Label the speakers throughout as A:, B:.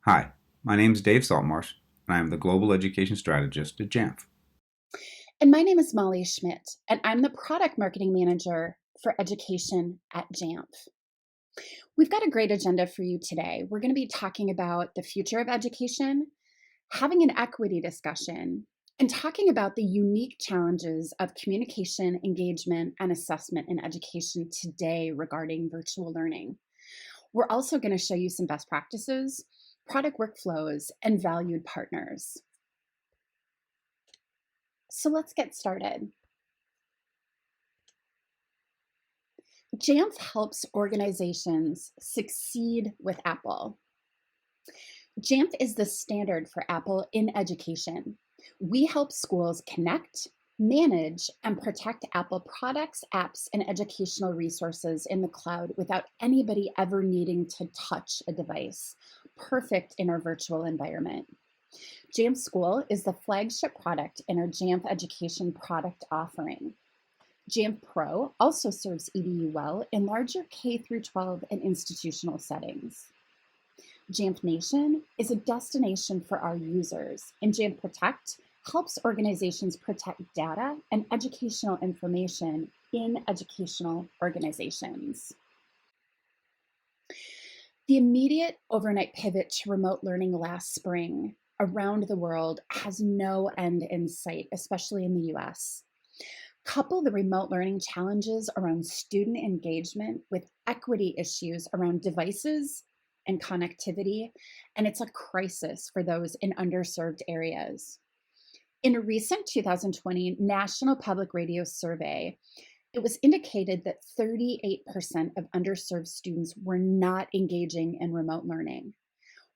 A: Hi, my name is Dave Saltmarsh, and I am the Global Education Strategist at Jamf.
B: And my name is Molly Schmidt, and I'm the Product Marketing Manager for Education at Jamf. We've got a great agenda for you today. We're going to be talking about the future of education, having an equity discussion, and talking about the unique challenges of communication, engagement, and assessment in education today regarding virtual learning. We're also going to show you some best practices, product workflows, and valued partners. So let's get started. Jamf helps organizations succeed with Apple. Jamf is the standard for Apple in education. We help schools connect, manage, and protect Apple products, apps, and educational resources in the cloud without anybody ever needing to touch a device. Perfect in our virtual environment. Jamf School is the flagship product in our Jamf Education product offering. Jamf Pro also serves EDU well in larger K-12 and institutional settings. Jamf Nation is a destination for our users, and Jamf Protect helps organizations protect data and educational information in educational organizations. The immediate overnight pivot to remote learning last spring around the world has no end in sight, especially in the US. Couple the remote learning challenges around student engagement with equity issues around devices and connectivity, and it's a crisis for those in underserved areas. In a recent 2020 National Public Radio survey, it was indicated that 38% of underserved students were not engaging in remote learning.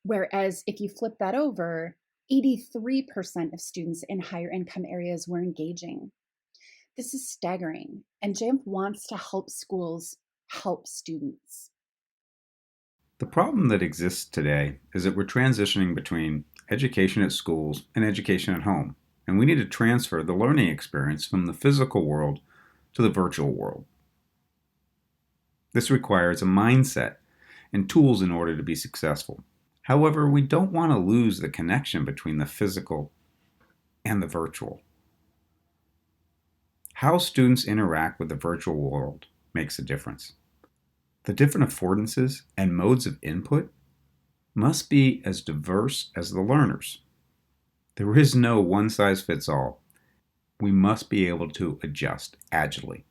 B: Whereas if you flip that over, 83% of students in higher income areas were engaging. This is staggering, and Jamf wants to help schools help students.
A: The problem that exists today is that we're transitioning between education at schools and education at home, and we need to transfer the learning experience from the physical world to the virtual world. This requires a mindset and tools in order to be successful. However, we don't want to lose the connection between the physical and the virtual. How students interact with the virtual world makes a difference. The different affordances and modes of input must be as diverse as the learners. There is no one-size-fits-all. We must be able to adjust agilely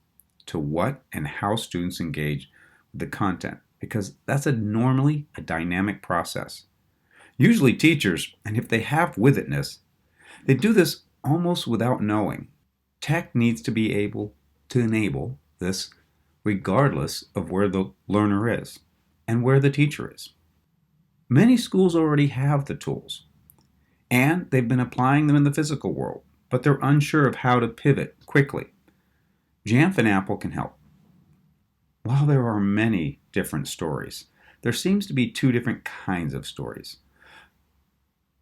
A: to what and how students engage with the content, because that's normally a dynamic process. Usually teachers, and if they have with-itness, they do this almost without knowing. Tech needs to be able to enable this regardless of where the learner is and where the teacher is. Many schools already have the tools, and they've been applying them in the physical world, but they're unsure of how to pivot quickly. Jamf and Apple can help. While there are many different stories, there seems to be two different kinds of stories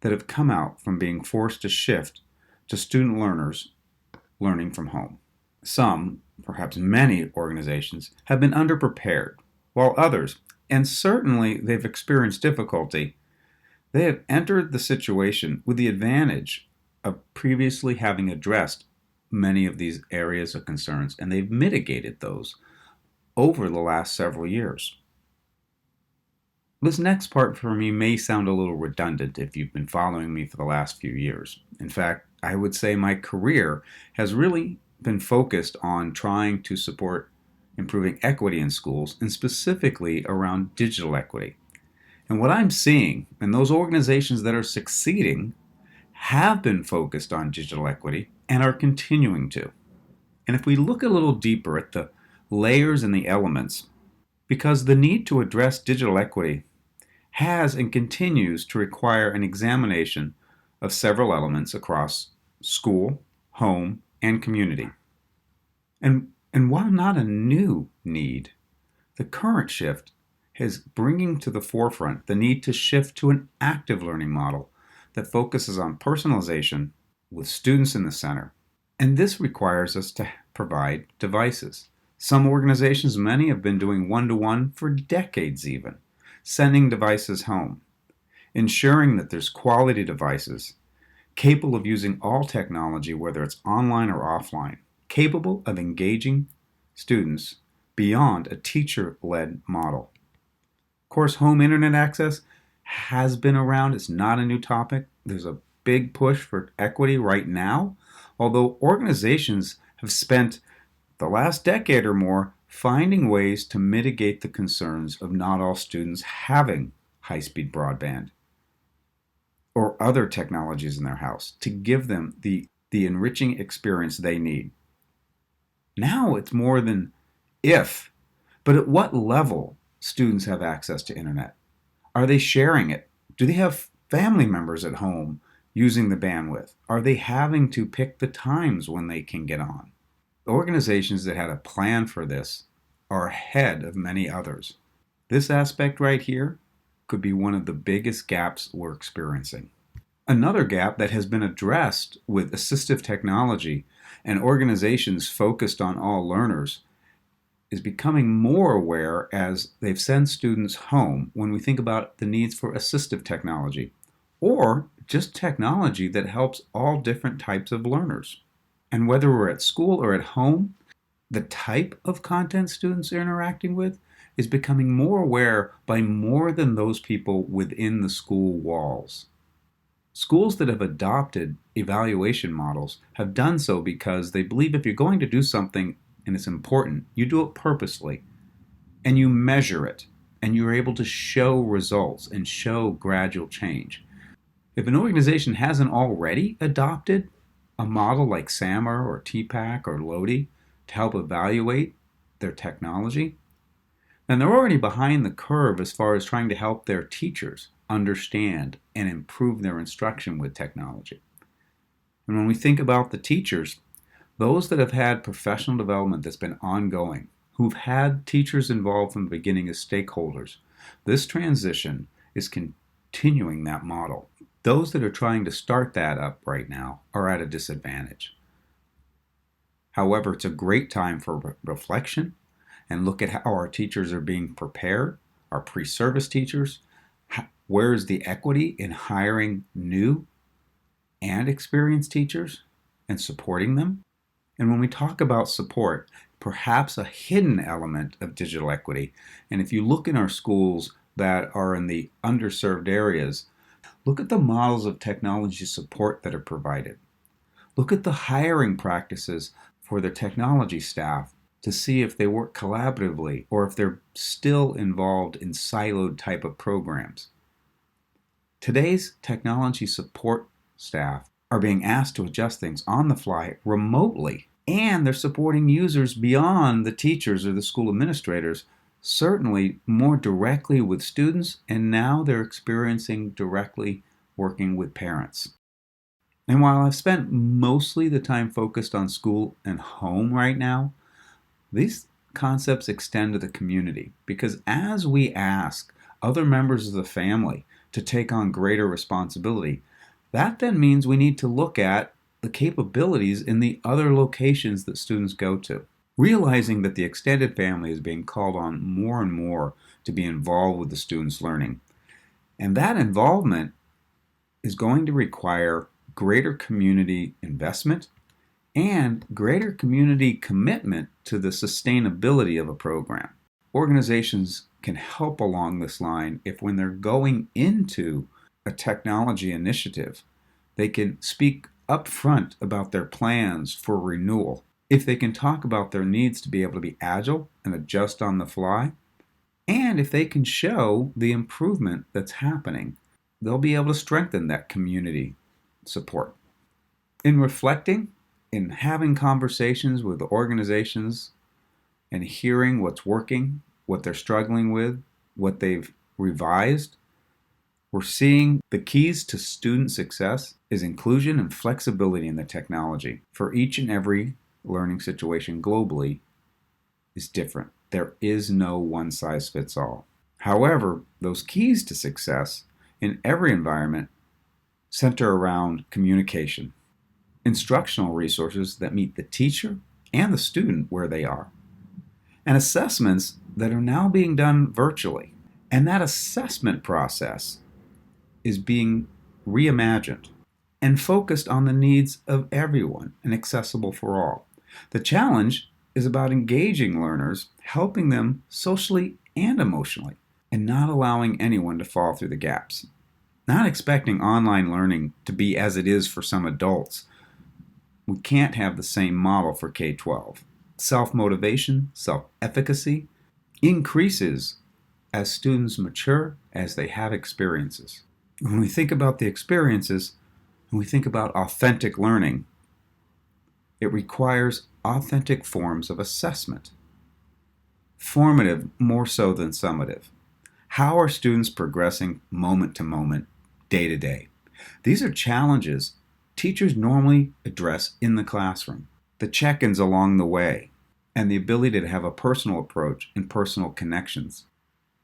A: that have come out from being forced to shift to student learners learning from home. Some, perhaps many organizations, have been underprepared, while others, and certainly they've experienced difficulty, they have entered the situation with the advantage of previously having addressed many of these areas of concerns, and they've mitigated those over the last several years. This next part for me may sound a little redundant if you've been following me for the last few years. In fact, I would say my career has really been focused on trying to support improving equity in schools, and specifically around digital equity. And what I'm seeing, and those organizations that are succeeding have been focused on digital equity and are continuing to. And if we look a little deeper at the layers and the elements, because the need to address digital equity has and continues to require an examination of several elements across school, home, and community. And while not a new need, the current shift is bringing to the forefront the need to shift to an active learning model that focuses on personalization with students in the center. And this requires us to provide devices. Some organizations, many have been doing one-to-one for decades even, sending devices home. ensuring that there's quality devices capable of using all technology, whether it's online or offline, capable of engaging students beyond a teacher-led model. Of course, home internet access has been around. It's not a new topic. There's a big push for equity right now, although organizations have spent the last decade or more finding ways to mitigate the concerns of not all students having high-speed broadband or other technologies in their house to give them the enriching experience they need. Now it's more than if, but at what level students have access to internet. Are they sharing it? Do they have family members at home using the bandwidth? Are they having to pick the times when they can get on? Organizations that had a plan for this are ahead of many others. This aspect right here could be one of the biggest gaps we're experiencing. Another gap that has been addressed with assistive technology and organizations focused on all learners is becoming more aware as they've sent students home when we think about the needs for assistive technology or just technology that helps all different types of learners. And whether we're at school or at home, the type of content students are interacting with is becoming more aware by more than those people within the school walls. Schools that have adopted evaluation models have done so because they believe if you're going to do something and it's important, you do it purposely and you measure it and you're able to show results and show gradual change. If an organization hasn't already adopted a model like SAMR or TPAC or LODI to help evaluate their technology, then they're already behind the curve as far as trying to help their teachers understand and improve their instruction with technology. And when we think about the teachers, those that have had professional development that's been ongoing, who've had teachers involved from the beginning as stakeholders, this transition is continuing that model. Those that are trying to start that up right now are at a disadvantage. However, it's a great time for reflection and look at how our teachers are being prepared, our pre-service teachers. Where is the equity in hiring new and experienced teachers and supporting them? And when we talk about support, perhaps a hidden element of digital equity, and if you look in our schools that are in the underserved areas, look at the models of technology support that are provided. Look at the hiring practices for the technology staff to see if they work collaboratively or if they're still involved in siloed type of programs. Today's technology support staff are being asked to adjust things on the fly remotely, and they're supporting users beyond the teachers or the school administrators, certainly more directly with students, and now they're experiencing directly working with parents. And while I've spent mostly the time focused on school and home right now, these concepts extend to the community because as we ask other members of the family to take on greater responsibility, that then means we need to look at the capabilities in the other locations that students go to. Realizing that the extended family is being called on more and more to be involved with the students' learning. And that involvement is going to require greater community investment and greater community commitment to the sustainability of a program. Organizations can help along this line if when they're going into a technology initiative, they can speak upfront about their plans for renewal. If they can talk about their needs to be able to be agile and adjust on the fly, and if they can show the improvement that's happening, they'll be able to strengthen that community support. In reflecting, in having conversations with organizations and hearing what's working, what they're struggling with, what they've revised, we're seeing the keys to student success is inclusion and flexibility in the technology. For each and every learning situation globally is different. There is no one size fits all. However, those keys to success in every environment center around communication, instructional resources that meet the teacher and the student where they are, and assessments that are now being done virtually. And that assessment process is being reimagined and focused on the needs of everyone and accessible for all. The challenge is about engaging learners, helping them socially and emotionally, and not allowing anyone to fall through the gaps. Not expecting online learning to be as it is for some adults. We can't have the same model for K-12. Self-motivation, self-efficacy increases as students mature, as they have experiences. When we think about the experiences, when we think about authentic learning, it requires authentic forms of assessment. Formative more so than summative. How are students progressing moment to moment, day to day? These are challenges teachers normally address in the classroom. The check-ins along the way, and the ability to have a personal approach and personal connections.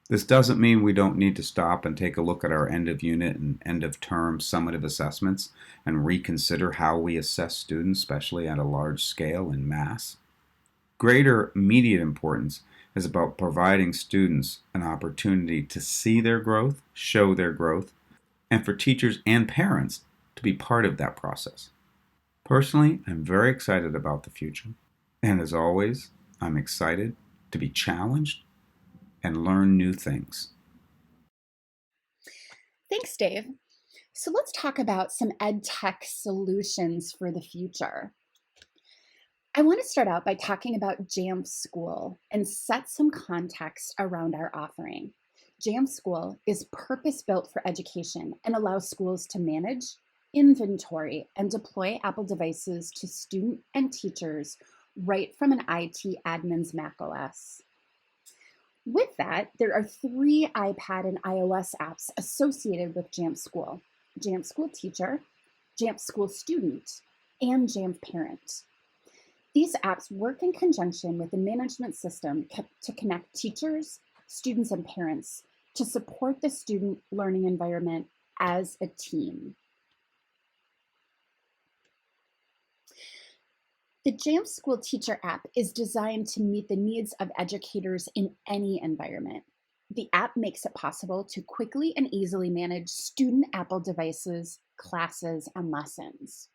A: This doesn't mean we don't need to stop and take a look at our end of unit and end of term summative assessments and reconsider how we assess students, especially at a large scale in mass. Greater immediate importance is about providing students an opportunity to see their growth, show their growth, and for teachers and parents to be part of that process. Personally, I'm very excited about the future. And as always, I'm excited to be challenged and learn new things.
B: Thanks, Dave. So let's talk about some ed tech solutions for the future. I want to start out by talking about Jamf School and set some context around our offering. Jamf School is purpose-built for education and allows schools to manage, inventory, and deploy Apple devices to student and teachers right from an IT admin's macOS. With that, there are 3 iPad and iOS apps associated with Jamf School: Jamf School Teacher, Jamf School Student, and Jamf Parent. These apps work in conjunction with the management system to connect teachers, students, and parents to support the student learning environment as a team. The Jamf School Teacher app is designed to meet the needs of educators in any environment. The app makes it possible to quickly and easily manage student Apple devices, classes, and lessons.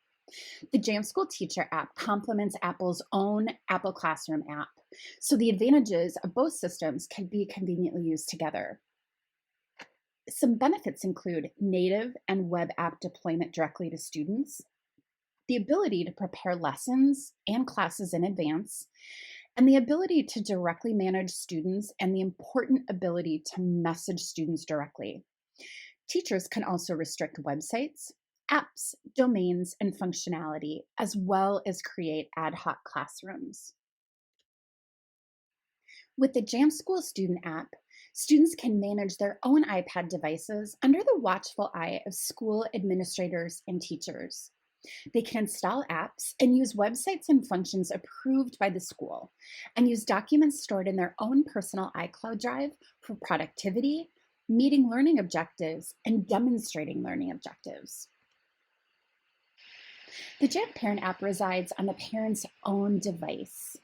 B: The Jamf School Teacher app complements Apple's own Apple Classroom app, so the advantages of both systems can be conveniently used together. Some benefits include native and web app deployment directly to students, the ability to prepare lessons and classes in advance, and the ability to directly manage students and the important ability to message students directly. Teachers can also restrict websites, apps, domains, and functionality, as well as create ad hoc classrooms. With the Jamf School Student app, students can manage their own iPad devices under the watchful eye of school administrators and teachers. They can install apps and use websites and functions approved by the school, and use documents stored in their own personal iCloud drive for productivity, meeting learning objectives, and demonstrating learning objectives. The Jamf Parent app resides on the parent's own device.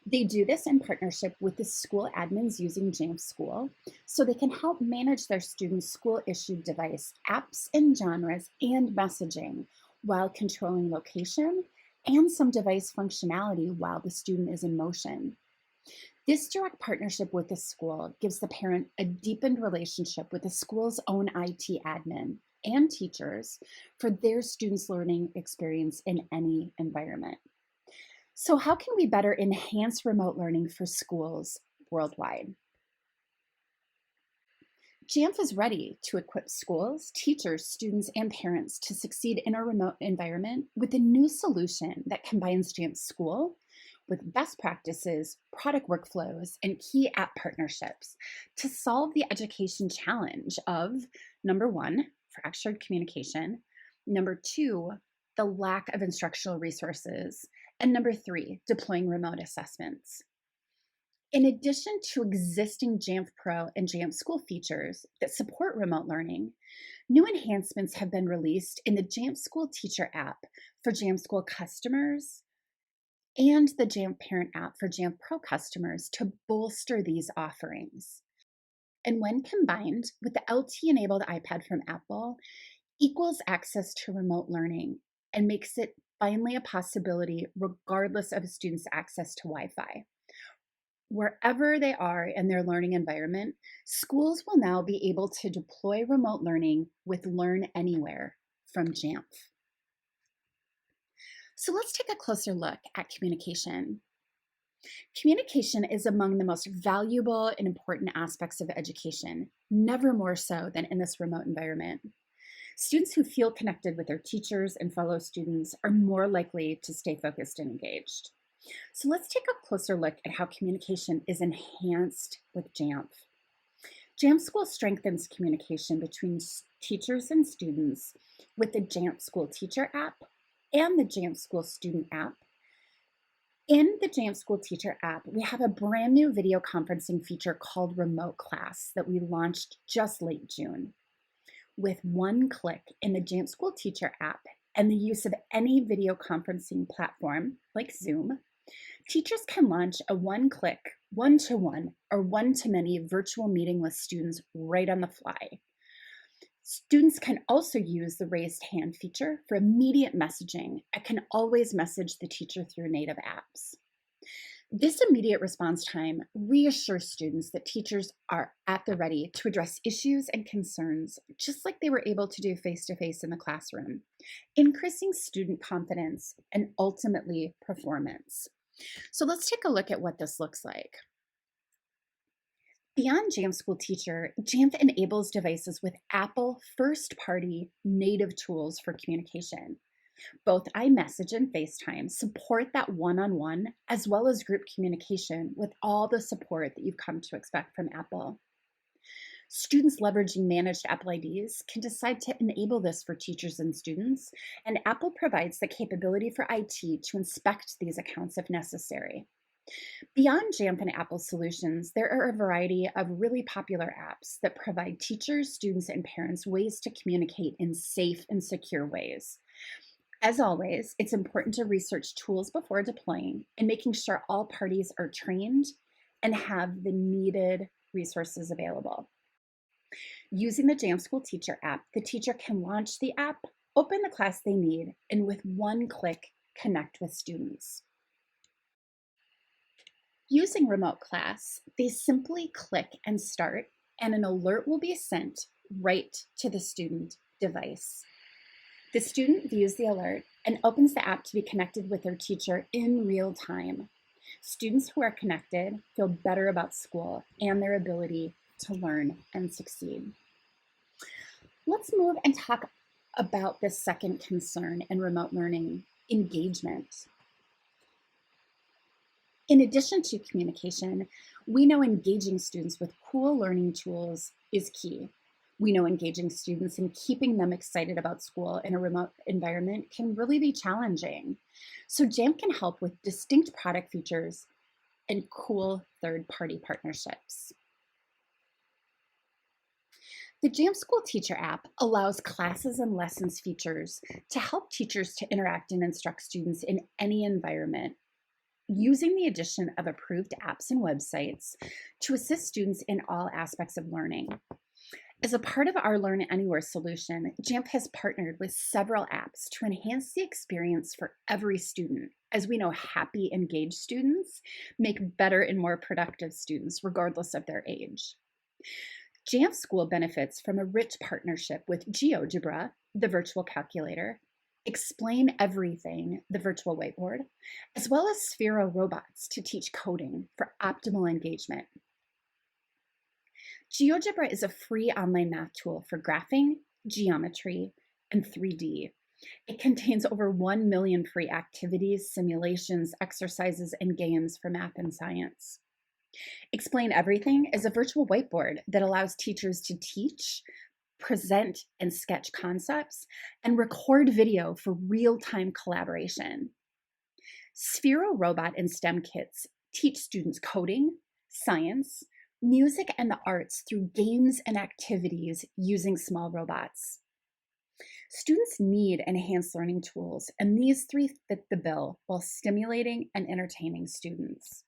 B: They do this in partnership with the school admins using Jamf School, so they can help manage their students' school-issued device, apps and genres, and messaging, while controlling location and some device functionality while the student is in motion. This direct partnership with the school gives the parent a deepened relationship with the school's own IT admin and teachers for their students' learning experience in any environment. So, how can we better enhance remote learning for schools worldwide? Jamf is ready to equip schools, teachers, students, and parents to succeed in a remote environment with a new solution that combines Jamf School with best practices, product workflows, and key app partnerships to solve the education challenge of, number 1, fractured communication, number 2, the lack of instructional resources, and number 3, deploying remote assessments. In addition to existing Jamf Pro and Jamf School features that support remote learning, new enhancements have been released in the Jamf School Teacher app for Jamf School customers and the Jamf Parent app for Jamf Pro customers to bolster these offerings. and when combined with the LT-enabled iPad from Apple, equals access to remote learning and makes it finally a possibility regardless of a student's access to Wi-Fi. Wherever they are in their learning environment, schools will now be able to deploy remote learning with Learn Anywhere from Jamf. So let's take a closer look at communication. Communication is among the most valuable and important aspects of education, never more so than in this remote environment. Students who feel connected with their teachers and fellow students are more likely to stay focused and engaged. So let's take a closer look at how communication is enhanced with Jamf. Jamf School strengthens communication between teachers and students with the Jamf School Teacher app and the Jamf School Student app. In the Jamf School Teacher app, we have a brand new video conferencing feature called Remote Class that we launched just late June. With one click in the Jamf School Teacher app and the use of any video conferencing platform like Zoom, teachers can launch a one-click, one-to-one, or one-to-many virtual meeting with students right on the fly. Students can also use the raised hand feature for immediate messaging and can always message the teacher through native apps. This immediate response time reassures students that teachers are at the ready to address issues and concerns, just like they were able to do face-to-face in the classroom, increasing student confidence and ultimately performance. So let's take a look at what this looks like. Beyond Jamf School Teacher, Jamf enables devices with Apple first-party native tools for communication. Both iMessage and FaceTime support that one-on-one as well as group communication with all the support that you've come to expect from Apple. Students leveraging managed Apple IDs can decide to enable this for teachers and students, and Apple provides the capability for IT to inspect these accounts if necessary. Beyond Jamf and Apple solutions, there are a variety of really popular apps that provide teachers, students, and parents ways to communicate in safe and secure ways. As always, it's important to research tools before deploying and making sure all parties are trained and have the needed resources available. Using the Jamf School Teacher app, the teacher can launch the app, open the class they need, and with one click, connect with students. Using Remote Class, they simply click and start, and an alert will be sent right to the student device. The student views the alert and opens the app to be connected with their teacher in real time. Students who are connected feel better about school and their ability to learn and succeed. Let's move and talk about the second concern in remote learning, engagement. In addition to communication, we know engaging students with cool learning tools is key. We know engaging students and keeping them excited about school in a remote environment can really be challenging. So Jamf can help with distinct product features and cool third-party partnerships. The Jamf School Teacher app allows classes and lessons features to help teachers to interact and instruct students in any environment, using the addition of approved apps and websites to assist students in all aspects of learning. As a part of our Learn Anywhere solution, Jamf has partnered with several apps to enhance the experience for every student. As we know, happy, engaged students make better and more productive students, regardless of their age. Jamf School benefits from a rich partnership with GeoGebra, the virtual calculator, Explain Everything, the virtual whiteboard, as well as Sphero robots to teach coding for optimal engagement. GeoGebra is a free online math tool for graphing, geometry, and 3D. It contains over 1 million free activities, simulations, exercises, and games for math and science. Explain Everything is a virtual whiteboard that allows teachers to teach, present and sketch concepts, and record video for real-time collaboration. Sphero Robot and STEM kits teach students coding, science, music, and the arts through games and activities using small robots. Students need enhanced learning tools, and these three fit the bill while stimulating and entertaining students.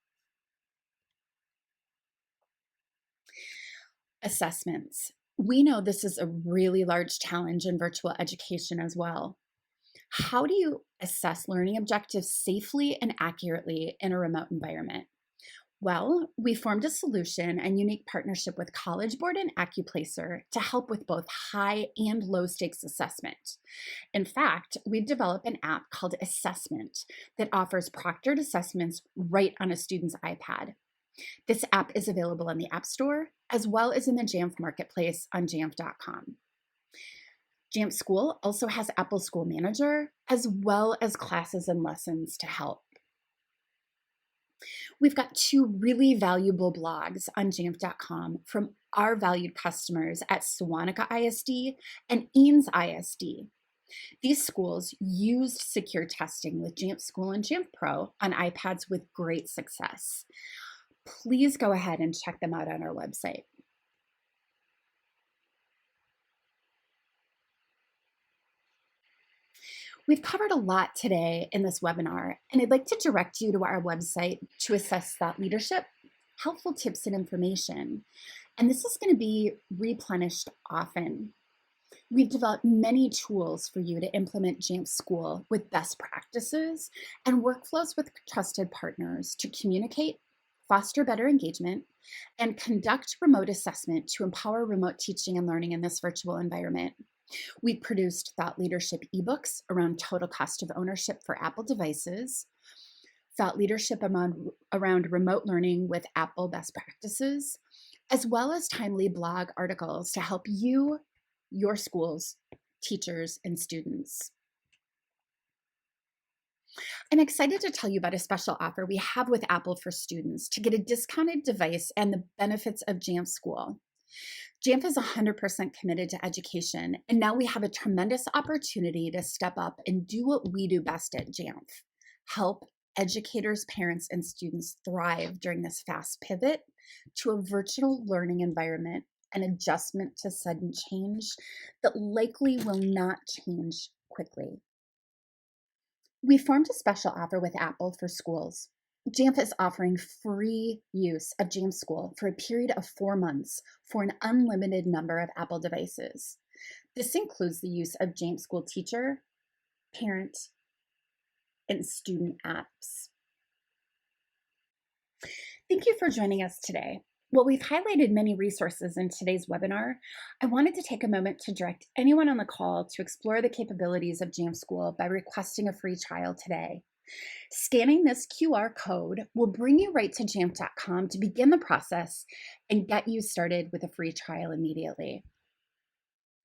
B: Assessments. We know this is a really large challenge in virtual education as well. How do you assess learning objectives safely and accurately in a remote environment? Well, we formed a solution and unique partnership with College Board and AccuPlacer to help with both high and low stakes assessment. In fact, we've developed an app called Assessment that offers proctored assessments right on a student's iPad. This app is available in the App Store as well as in the Jamf Marketplace on jamf.com. Jamf School also has Apple School Manager as well as classes and lessons to help. We've got 2 really valuable blogs on jamf.com from our valued customers at Sewanaka ISD and Eanes ISD. These schools used secure testing with Jamf School and Jamf Pro on iPads with great success. Please go ahead and check them out on our website. We've covered a lot today in this webinar, and I'd like to direct you to our website to assess thought leadership, helpful tips and information. And this is going to be replenished often. We've developed many tools for you to implement Jamf School with best practices and workflows with trusted partners to communicate, foster better engagement, and conduct remote assessment to empower remote teaching and learning in this virtual environment. We've produced thought leadership ebooks around total cost of ownership for Apple devices, thought leadership around remote learning with Apple best practices, as well as timely blog articles to help you, your schools, teachers, and students. I'm excited to tell you about a special offer we have with Apple for students to get a discounted device and the benefits of Jamf School. Jamf is 100% committed to education, and now we have a tremendous opportunity to step up and do what we do best at Jamf: help educators, parents, and students thrive during this fast pivot to a virtual learning environment and adjustment to sudden change that likely will not change quickly. We formed a special offer with Apple for schools. Jamf is offering free use of Jamf School for a period of 4 months for an unlimited number of Apple devices. This includes the use of Jamf School Teacher, Parent, and Student apps. Thank you for joining us today. While we've highlighted many resources in today's webinar, I wanted to take a moment to direct anyone on the call to explore the capabilities of Jamf School by requesting a free trial today. Scanning this QR code will bring you right to jamf.com to begin the process and get you started with a free trial immediately.